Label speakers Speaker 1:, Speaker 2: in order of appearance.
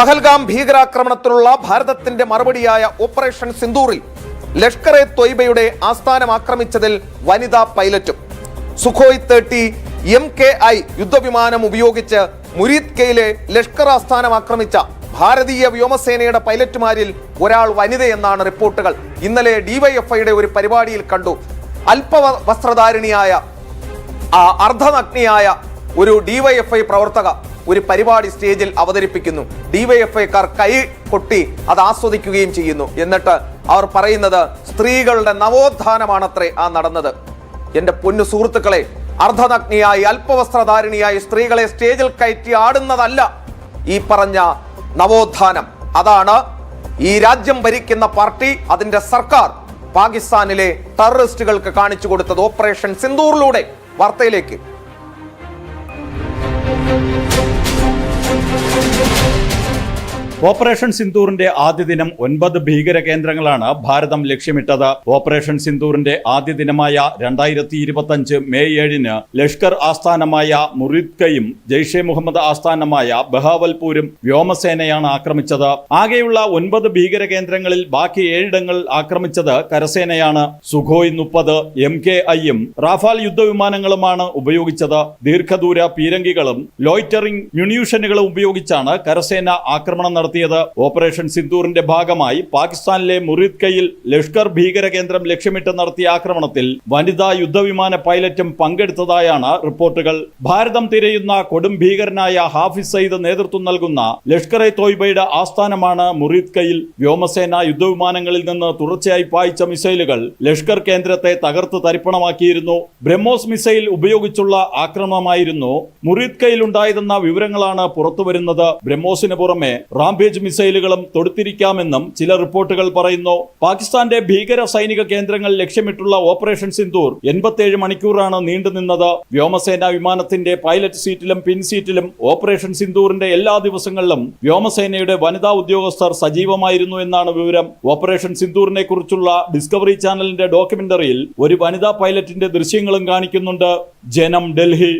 Speaker 1: പഹൽഗാം ഭീകരാക്രമണത്തിലുള്ള ഭാരതത്തിന്റെ മറുപടിയായ operation സിന്ദൂറിൽ Lashkar A തൊയ്ബയുടെ ആസ്ഥാനം ആക്രമിച്ചതിൽ വനിതാ പൈലറ്റും സുഖോയ് 30 MKI യുദ്ധവിമാനം ഉപയോഗിച്ച് മുരീദ് കെയിലെ ലഷ്കർ ആസ്ഥാനം ആക്രമിച്ച ഭാരതീയ വ്യോമസേനയുടെ പൈലറ്റുമാരിൽ ഒരാൾ വനിതയെന്നാണ് റിപ്പോർട്ടുകൾ. ഇന്നലെ ഡിവൈഎഫ്ഐയുടെ ഒരു പരിപാടിയിൽ കണ്ടു. അല്പവസ്ത്രധാരിണിയായ അർദ്ധനഗ്നിയായ ഒരു ഡിവൈഎഫ്ഐ പ്രവർത്തക ഒരു പരിപാടി സ്റ്റേജിൽ അവതരിപ്പിക്കുന്നു. ഡിവൈഎഫ്ഐക്കാർ കൈ കൊട്ടി അത് ആസ്വദിക്കുകയും ചെയ്യുന്നു. എന്നിട്ട് അവർ പറയുന്നത് സ്ത്രീകളുടെ നവോത്ഥാനമാണത്രേ ആ നടന്നത്. എന്റെ പൊന്നു സുഹൃത്തുക്കളെ, അർദ്ധനഗ്നിയായി അല്പവസ്ത്രധാരിണിയായി സ്ത്രീകളെ സ്റ്റേജിൽ കയറ്റി ആടുന്നതല്ല ഈ പറഞ്ഞ നവോത്ഥാനം. അതാണ് ഈ രാജ്യം ഭരിക്കുന്ന പാർട്ടി, അതിന്റെ സർക്കാർ പാകിസ്ഥാനിലെ ടെററിസ്റ്റുകൾക്ക് കാണിച്ചു കൊടുത്തത്. ഓപ്പറേഷൻ സിന്ദൂറിലൂടെ വാർത്തയിലേക്ക്.
Speaker 2: ഓപ്പറേഷൻ സിന്ദൂറിന്റെ ആദ്യ ദിനം 9 ഭീകര കേന്ദ്രങ്ങളാണ് ഭാരതം ലക്ഷ്യമിട്ടത്. ഓപ്പറേഷൻ സിന്ദൂറിന്റെ ആദ്യ ദിനമായ 2025 മെയ് 7-ന് ലഷ്കർ ആസ്ഥാനമായ മുരീദ് കെയും ജയ്ഷെ മുഹമ്മദ് ആസ്ഥാനമായ ബഹാവൽപൂരും വ്യോമസേനയാണ് ആക്രമിച്ചത്. ആകെയുള്ള 9 ഭീകര കേന്ദ്രങ്ങളിൽ ബാക്കി 7 ഇടങ്ങൾ ആക്രമിച്ചത് കരസേനയാണ്. സുഖോയ് 30 MKIയും റാഫാൽ യുദ്ധവിമാനങ്ങളുമാണ് ഉപയോഗിച്ചത്. ദീർഘദൂര പീരങ്കികളും ലോയ്റ്ററിംഗ് മ്യൂണീഷനുകളും ഉപയോഗിച്ചാണ് കരസേന ആക്രമണം നടത്തിയത്. ഓപ്പറേഷൻ സിന്ദൂറിന്റെ ഭാഗമായി പാകിസ്ഥാനിലെ മുരീദ് കെയിൽ ലഷ്കർ ഭീകര കേന്ദ്രം ലക്ഷ്യമിട്ട് നടത്തിയ ആക്രമണത്തിൽ വനിതാ യുദ്ധവിമാന പൈലറ്റും പങ്കെടുത്തതായാണ് റിപ്പോർട്ടുകൾ. ഭാരതം തിരയുന്ന കൊടും ഭീകരനായ ഹാഫിസ് സയ്യിദ് നേതൃത്വം നൽകുന്ന ലഷ്കർ എ തോയ്ബയുടെ ആസ്ഥാനമാണ് മുരീദ് കെയിൽ. വ്യോമസേന യുദ്ധവിമാനങ്ങളിൽ നിന്ന് തുടർച്ചയായി പായിച്ച മിസൈലുകൾ ലഷ്കർ കേന്ദ്രത്തെ തകർത്ത് തരിപ്പണമാക്കിയിരുന്നു. ബ്രഹ്മോസ് മിസൈൽ ഉപയോഗിച്ചുള്ള ആക്രമണമായിരുന്നു മുരീദ് കെയിൽ ഉണ്ടായതെന്ന വിവരങ്ങളാണ് പുറത്തുവരുന്നത്. ബ്രഹ്മോസിന് പുറമെ റാംപേജ് മിസൈലുകളും തൊടുത്തിരിക്കാമെന്നും ചില റിപ്പോർട്ടുകൾ പറയുന്നു. പാകിസ്ഥാന്റെ ഭീകര സൈനിക കേന്ദ്രങ്ങൾ ലക്ഷ്യമിട്ടുള്ള ഓപ്പറേഷൻ സിന്ദൂർ 87 മണിക്കൂറാണ് നീണ്ടുനിന്നത്. വ്യോമസേന വിമാനത്തിന്റെ പൈലറ്റ് സീറ്റിലും പിൻസീറ്റിലും ഓപ്പറേഷൻ സിന്ദൂറിന്റെ എല്ലാ ദിവസങ്ങളിലും വ്യോമസേനയുടെ വനിതാ ഉദ്യോഗസ്ഥർ സജീവമായിരുന്നു എന്നാണ് വിവരം. ഓപ്പറേഷൻ സിന്ദൂറിനെ കുറിച്ചുള്ള ഡിസ്കവറി ചാനലിന്റെ ഡോക്യുമെന്ററിയിൽ ഒരു വനിതാ പൈലറ്റിന്റെ ദൃശ്യങ്ങളും കാണിക്കുന്നുണ്ട്. ജനം, ഡൽഹി.